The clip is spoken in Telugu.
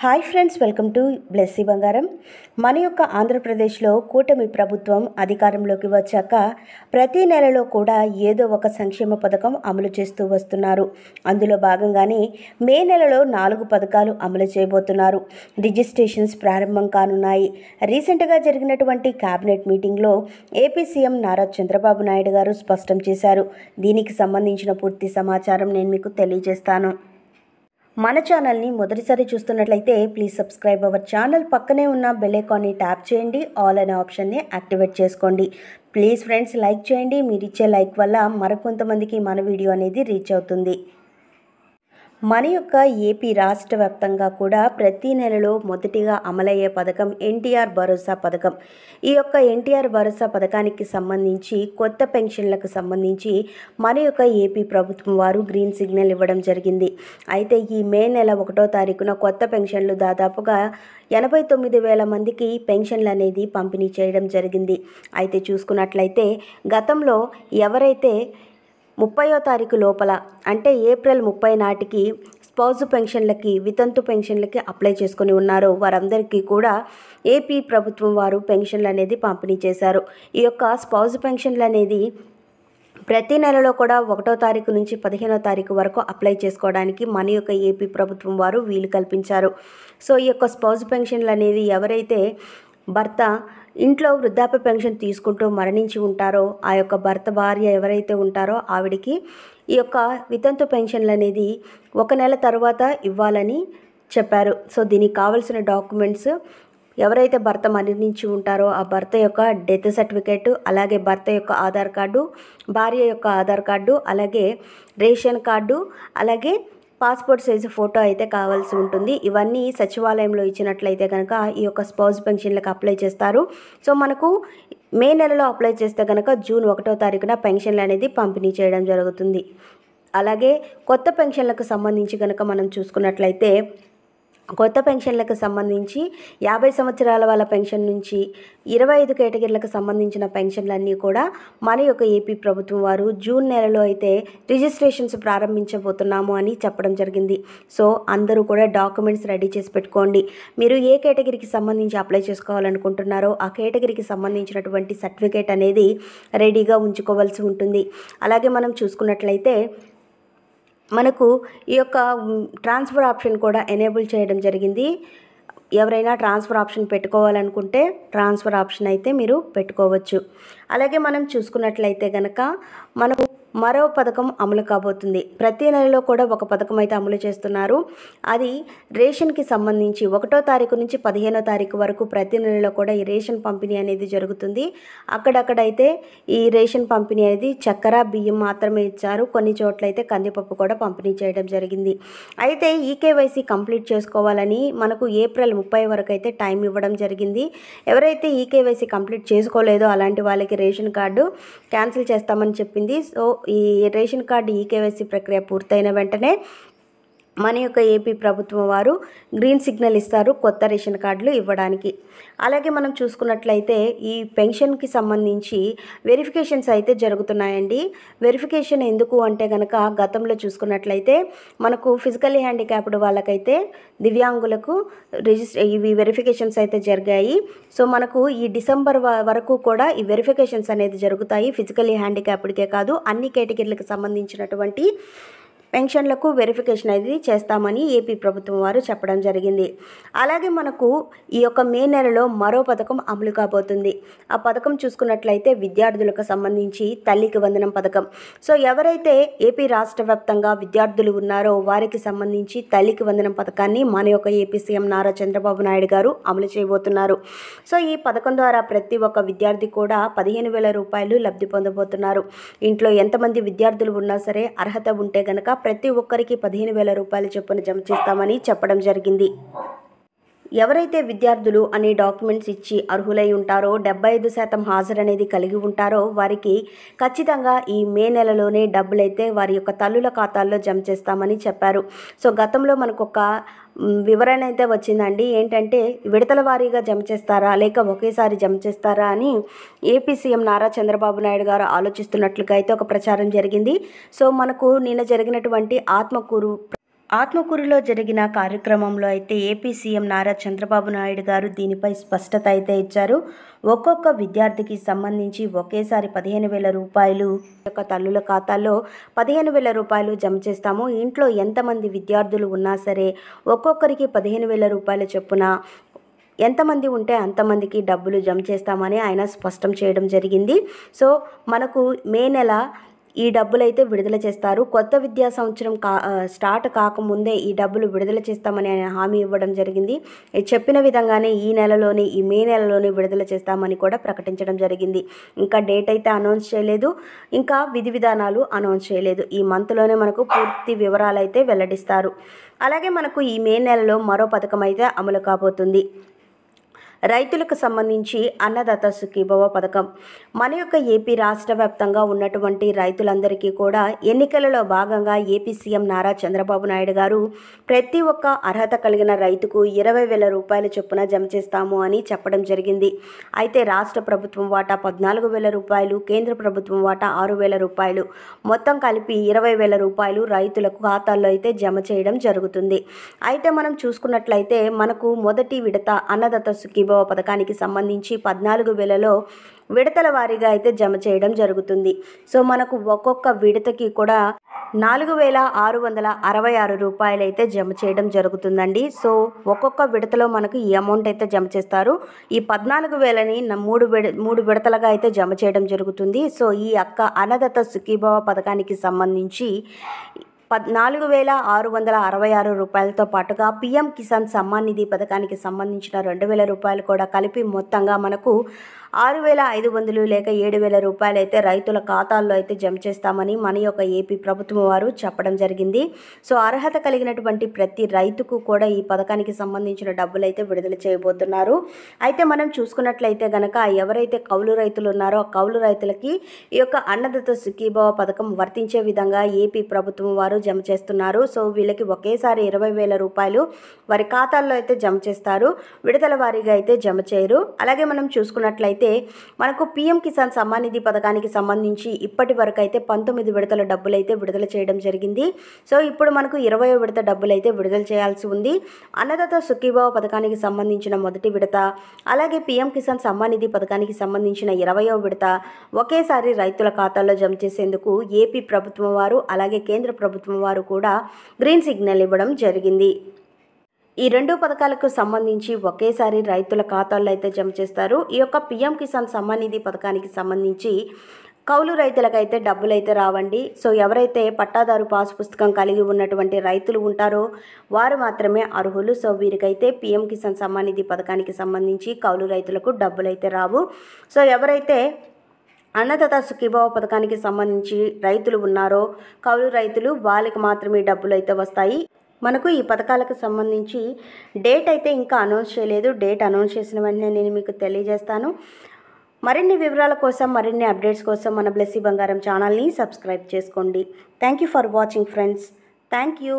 Hi friends, welcome to Blessy బంగారం. మన యొక్క ఆంధ్రప్రదేశ్లో కూటమి ప్రభుత్వం అధికారంలోకి వచ్చాక ప్రతి నెలలో కూడా ఏదో ఒక సంక్షేమ పథకం అమలు చేస్తూ వస్తున్నారు. అందులో భాగంగానే మే నెలలో 4 పథకాలు అమలు చేయబోతున్నారు. రిజిస్ట్రేషన్స్ ప్రారంభం కానున్నాయి. రీసెంట్గా జరిగినటువంటి క్యాబినెట్ మీటింగ్లో ఏపీ సీఎం నారా చంద్రబాబు నాయుడు గారు స్పష్టం చేశారు. దీనికి సంబంధించిన పూర్తి సమాచారం నేను మీకు తెలియజేస్తాను. మన ఛానల్ని మొదటిసారి చూస్తున్నట్లయితే ప్లీజ్ సబ్స్క్రైబ్ అవర్ ఛానల్. పక్కనే ఉన్న బెల్ ఐకాన్ని ట్యాప్ చేయండి. ఆల్ అనే ఆప్షన్ని యాక్టివేట్ చేసుకోండి. ప్లీజ్ ఫ్రెండ్స్, లైక్ చేయండి. మీరు ఇచ్చే లైక్ వల్ల మరికొంతమందికి మన వీడియో అనేది రీచ్ అవుతుంది. మన యొక్క ఏపీ రాష్ట్ర వ్యాప్తంగా కూడా ప్రతి నెలలో మొదటిగా అమలయ్యే పథకం ఎన్టీఆర్ భరోసా పథకం. ఈ యొక్క ఎన్టీఆర్ భరోసా పథకానికి సంబంధించి కొత్త పెన్షన్లకు సంబంధించి మన యొక్క ఏపీ ప్రభుత్వం వారు గ్రీన్ సిగ్నల్ ఇవ్వడం జరిగింది. అయితే ఈ మే నెల 1వ తారీఖున కొత్త పెన్షన్లు దాదాపుగా 89,000 మందికి పెన్షన్లు అనేది పంపిణీ చేయడం జరిగింది. అయితే చూసుకున్నట్లయితే గతంలో ఎవరైతే 30వ తారీఖు లోపల అంటే ఏప్రిల్ 30 నాటికి స్పౌజ్ పెన్షన్లకి, వితంతు పెన్షన్లకి అప్లై చేసుకుని ఉన్నారో వారందరికీ కూడా ఏపీ ప్రభుత్వం వారు పెన్షన్లు అనేది పంపిణీ చేశారు. ఈ యొక్క స్పౌజ్ పెన్షన్లు అనేది ప్రతి నెలలో కూడా 1వ తారీఖు నుంచి 15వ తారీఖు వరకు అప్లై చేసుకోవడానికి మన యొక్క ఏపీ ప్రభుత్వం వారు వీలు కల్పించారు. సో ఈ యొక్క స్పౌజ్ పెన్షన్లు అనేది ఎవరైతే భర్త ఇంట్లో వృద్ధాప్య పెన్షన్ తీసుకుంటూ మరణించి ఉంటారో ఆ యొక్క భర్త భార్య ఎవరైతే ఉంటారో ఆవిడికి ఈ యొక్క వితంతు పెన్షన్లు అనేది 1 నెల తర్వాత ఇవ్వాలని చెప్పారు. సో దీనికి కావాల్సిన డాక్యుమెంట్స్ ఎవరైతే భర్త మరణించి ఉంటారో ఆ భర్త యొక్క డెత్ సర్టిఫికేట్, అలాగే భర్త యొక్క ఆధార్ కార్డు, భార్య యొక్క ఆధార్ కార్డు, అలాగే రేషన్ కార్డు, అలాగే పాస్పోర్ట్ సైజు ఫోటో అయితే కావాల్సి ఉంటుంది. ఇవన్నీ సచివాలయంలో ఇచ్చినట్లయితే కనుక ఈ యొక్క స్పౌజ్ పెన్షన్లకు అప్లై చేస్తారు. సో మనకు మే నెలలో అప్లై చేస్తే కనుక జూన్ 1వ తారీఖున పెన్షన్లు అనేది పంపిణీ చేయడం జరుగుతుంది. అలాగే కొత్త పెన్షన్లకు సంబంధించి కనుక మనం చూసుకున్నట్లయితే కొత్త పెన్షన్లకు సంబంధించి 50 సంవత్సరాల వాళ్ళ పెన్షన్ నుంచి 25 కేటగిరీలకు సంబంధించిన పెన్షన్లన్నీ కూడా మన యొక్క ఏపీ ప్రభుత్వం వారు జూన్ నెలలో అయితే రిజిస్ట్రేషన్స్ ప్రారంభించబోతున్నాము అని చెప్పడం జరిగింది. సో అందరూ కూడా డాక్యుమెంట్స్ రెడీ చేసి పెట్టుకోండి. మీరు ఏ కేటగిరీకి సంబంధించి అప్లై చేసుకోవాలనుకుంటున్నారో ఆ కేటగిరీకి సంబంధించినటువంటి సర్టిఫికేట్ అనేది రెడీగా ఉంచుకోవాల్సి ఉంటుంది. అలాగే మనం చూసుకున్నట్లయితే మనకు ఈ యొక్క ట్రాన్స్ఫర్ ఆప్షన్ కూడా ఎనేబుల్ చేయడం జరిగింది. ఎవరైనా ట్రాన్స్ఫర్ ఆప్షన్ పెట్టుకోవాలనుకుంటే ట్రాన్స్ఫర్ ఆప్షన్ అయితే మీరు పెట్టుకోవచ్చు. అలాగే మనం చూసుకున్నట్లయితే కనుక మనకు మరో పథకం అమలు కాబోతుంది. ప్రతి నెలలో కూడా ఒక పథకం అయితే అమలు చేస్తున్నారు. అది రేషన్కి సంబంధించి 1వ తారీఖు నుంచి 15వ తారీఖు వరకు ప్రతి నెలలో కూడా ఈ రేషన్ పంపిణీ అనేది జరుగుతుంది. అక్కడక్కడైతే ఈ రేషన్ పంపిణీ అనేది చక్కెర, బియ్యం మాత్రమే ఇచ్చారు. కొన్ని చోట్ల అయితే కందిపప్పు కూడా పంపిణీ చేయడం జరిగింది. అయితే ఈకేవైసీ కంప్లీట్ చేసుకోవాలని మనకు ఏప్రిల్ 30 వరకు అయితే టైం ఇవ్వడం జరిగింది. ఎవరైతే ఈకేవైసీ కంప్లీట్ చేసుకోలేదో అలాంటి వాళ్ళకి రేషన్ కార్డు క్యాన్సిల్ చేస్తామని చెప్పింది. సో ఈ రేషన్ కార్డు ఈకేవైసీ ప్రక్రియ పూర్తయిన వెంటనే మన యొక్క ఏపీ ప్రభుత్వం వారు గ్రీన్ సిగ్నల్ ఇస్తారు కొత్త రేషన్ కార్డులు ఇవ్వడానికి. అలాగే మనం చూసుకున్నట్లయితే ఈ పెన్షన్కి సంబంధించి వెరిఫికేషన్స్ అయితే జరుగుతున్నాయండి. వెరిఫికేషన్ ఎందుకు అంటే కనుక గతంలో చూసుకున్నట్లయితే మనకు ఫిజికల్లీ హ్యాండిక్యాప్డ్ వాళ్ళకైతే దివ్యాంగులకు ఇవి వెరిఫికేషన్స్ అయితే జరిగాయి. సో మనకు ఈ డిసెంబర్ వరకు కూడా ఈ వెరిఫికేషన్స్ అనేది జరుగుతాయి. ఫిజికల్లీ హ్యాండిక్యాప్డ్కే కాదు అన్ని కేటగిరీలకు సంబంధించినటువంటి పెన్షన్లకు వెరిఫికేషన్ అనేది చేస్తామని ఏపీ ప్రభుత్వం వారు చెప్పడం జరిగింది. అలాగే మనకు ఈ యొక్క మే నెలలో మరో పథకం అమలు కాబోతుంది. ఆ పథకం చూసుకున్నట్లయితే విద్యార్థులకు సంబంధించి తల్లికి వందనం పథకం. సో ఎవరైతే ఏపీ రాష్ట్ర వ్యాప్తంగా విద్యార్థులు ఉన్నారో వారికి సంబంధించి తల్లికి వందనం పథకాన్ని మన యొక్క ఏపీ సీఎం నారా చంద్రబాబు నాయుడు గారు అమలు చేయబోతున్నారు. సో ఈ పథకం ద్వారా ప్రతి ఒక్క విద్యార్థి కూడా 15,000 రూపాయలు లబ్ధి పొందబోతున్నారు. ఇంట్లో ఎంతమంది విద్యార్థులు ఉన్నా సరే అర్హత ఉంటే కనుక ప్రతి ఒక్కరికి 15,000 రూపాయల చొప్పున జమ చేస్తామని చెప్పడం జరిగింది. ఎవరైతే విద్యార్థులు అనే డాక్యుమెంట్స్ ఇచ్చి అర్హులై ఉంటారో 75% హాజరు అనేది కలిగి ఉంటారో వారికి ఖచ్చితంగా ఈ మే నెలలోనే డబ్బులైతే వారి యొక్క తల్లుల ఖాతాల్లో జమ చేస్తామని చెప్పారు. సో గతంలో మనకు ఒక వివరణ అయితే వచ్చిందండి. ఏంటంటే విడతల వారీగా జమ చేస్తారా లేక ఒకేసారి జమ చేస్తారా అని ఏపీ సీఎం నారా చంద్రబాబు నాయుడు గారు ఆలోచిస్తున్నట్లుగా అయితే ఒక ప్రచారం జరిగింది. సో మనకు నిన్న జరిగినటువంటి ఆత్మకూరులో జరిగిన కార్యక్రమంలో అయితే ఏపీ సీఎం నారా చంద్రబాబు నాయుడు గారు దీనిపై స్పష్టత అయితే ఇచ్చారు. ఒక్కొక్క విద్యార్థికి సంబంధించి ఒకేసారి 15,000 రూపాయలు యొక్క తల్లుల ఖాతాల్లో 15,000 రూపాయలు జమ చేస్తాము. ఇంట్లో ఎంతమంది విద్యార్థులు ఉన్నా సరే ఒక్కొక్కరికి 15,000 రూపాయల చొప్పున ఎంతమంది ఉంటే అంతమందికి డబ్బులు జమ చేస్తామని ఆయన స్పష్టం చేయడం జరిగింది. సో మనకు మే నెల ఈ డబ్బులైతే విడుదల చేస్తారు. కొత్త విద్యా సంవత్సరం స్టార్ట్ కాకముందే ఈ డబ్బులు విడుదల చేస్తామని ఆయన హామీ ఇవ్వడం జరిగింది. చెప్పిన విధంగానే ఈ మే నెలలోనే విడుదల చేస్తామని కూడా ప్రకటించడం జరిగింది. ఇంకా డేట్ అయితే అనౌన్స్ చేయలేదు, ఇంకా విధి విధానాలు అనౌన్స్ చేయలేదు. ఈ మంత్లోనే మనకు పూర్తి వివరాలు అయితే వెల్లడిస్తారు. అలాగే మనకు ఈ మే నెలలో మరో పథకం అయితే అమలు కాబోతుంది. రైతులకు సంబంధించి అన్నదాత సుఖీభవ పథకం. మన యొక్క ఏపీ రాష్ట్ర వ్యాప్తంగా ఉన్నటువంటి రైతులందరికీ కూడా ఎన్నికలలో భాగంగా ఏపీ సీఎం నారా చంద్రబాబు నాయుడు గారు ప్రతి ఒక్క అర్హత కలిగిన రైతుకు 20,000 రూపాయల చొప్పున జమ చేస్తాము అని చెప్పడం జరిగింది. అయితే రాష్ట్ర ప్రభుత్వం వాటా 14,000 రూపాయలు, కేంద్ర ప్రభుత్వం వాటా 6,000 రూపాయలు, మొత్తం కలిపి 20,000 రూపాయలు రైతులకు ఖాతాల్లో అయితే జమ చేయడం జరుగుతుంది. అయితే మనం చూసుకున్నట్లయితే మనకు మొదటి విడత అన్నదాత సుఖీభవ పథకానికి సంబంధించి 14,000లో విడతల వారీగా అయితే జమ చేయడం జరుగుతుంది. సో మనకు ఒక్కొక్క విడతకి కూడా 4,666 రూపాయలు అయితే జమ చేయడం జరుగుతుందండి. సో ఒక్కొక్క విడతలో మనకు ఈ అమౌంట్ అయితే జమ చేస్తారు. ఈ 14,000ని మూడు విడతలుగా అయితే జమ చేయడం జరుగుతుంది. సో ఈ అన్నదాత సుఖీభవ పథకానికి సంబంధించి 4,666 రూపాయలతో పాటుగా పీఎం కిసాన్ సమ్మాన్ నిధి పథకానికి సంబంధించిన 2,000 రూపాయలు కూడా కలిపి మొత్తంగా మనకు 6,500 లేక 7,000 రూపాయలు అయితే రైతుల ఖాతాల్లో అయితే జమ చేస్తామని మన యొక్క ఏపీ ప్రభుత్వం వారు చెప్పడం జరిగింది. సో అర్హత కలిగినటువంటి ప్రతి రైతుకు కూడా ఈ పథకానికి సంబంధించిన డబ్బులు అయితే విడుదల చేయబోతున్నారు. అయితే మనం చూసుకున్నట్లయితే గనక ఎవరైతే కౌలు రైతులు ఉన్నారో ఆ కౌలు రైతులకి ఈ యొక్క అన్నదాత సుఖీభవ పథకం వర్తించే విధంగా ఏపీ ప్రభుత్వం వారు జమ చేస్తున్నారు. సో వీళ్ళకి ఒకేసారి 20,000 రూపాయలు వారి ఖాతాల్లో అయితే జమ చేస్తారు. విడతల వారీగా అయితే జమ చేయరు. అలాగే మనం చూసుకున్నట్లయితే మనకు పీఎం కిసాన్ సమ్మాన్ నిధి పథకానికి సంబంధించి ఇప్పటి వరకు అయితే 19 విడతల డబ్బులు అయితే విడుదల చేయడం జరిగింది. సో ఇప్పుడు మనకు 20వ విడత డబ్బులు అయితే విడుదల చేయాల్సి ఉంది. అన్నదాత సుఖీభవ పథకానికి సంబంధించిన మొదటి విడత, అలాగే పీఎం కిసాన్ సమ్మాన్ నిధి పథకానికి సంబంధించిన 20వ విడత ఒకేసారి రైతుల ఖాతాల్లో జమ చేసేందుకు ఏపీ ప్రభుత్వం వారు అలాగే కేంద్ర ప్రభుత్వం వారు కూడా గ్రీన్ సిగ్నల్ ఇవ్వడం జరిగింది. ఈ రెండు పథకాలకు సంబంధించి ఒకేసారి రైతుల ఖాతాల్లో అయితే జమ చేస్తారు. ఈ యొక్క పీఎం కిసాన్ సమ్మాన్ నిధి పథకానికి సంబంధించి కౌలు రైతులకైతే డబ్బులు అయితే రావండి. సో ఎవరైతే పట్టాదారు పాస్ పుస్తకం కలిగి ఉన్నటువంటి రైతులు ఉంటారో వారు మాత్రమే అర్హులు. సో వీరికైతే పీఎం కిసాన్ సమ్మాన్ నిధి పథకానికి సంబంధించి కౌలు రైతులకు డబ్బులు అయితే రావు. సో ఎవరైతే అన్నదాత సుఖీభవ పథకానికి సంబంధించి రైతులు ఉన్నారో కౌలు రైతులు వాళ్ళకి మాత్రమే డబ్బులు అయితే వస్తాయి. మనకు ఈ పథకాలకు సంబంధించి డేట్ అయితే ఇంకా అనౌన్స్ చేయలేదు. డేట్ అనౌన్స్ చేసిన వెంటనే నేను మీకు తెలియజేస్తాను. మరిన్ని వివరాల కోసం, మరిన్ని అప్డేట్స్ కోసం మన బ్లెస్సీ బంగారం ఛానల్ని సబ్స్క్రైబ్ చేసుకోండి. Thank you for watching friends. Thank you.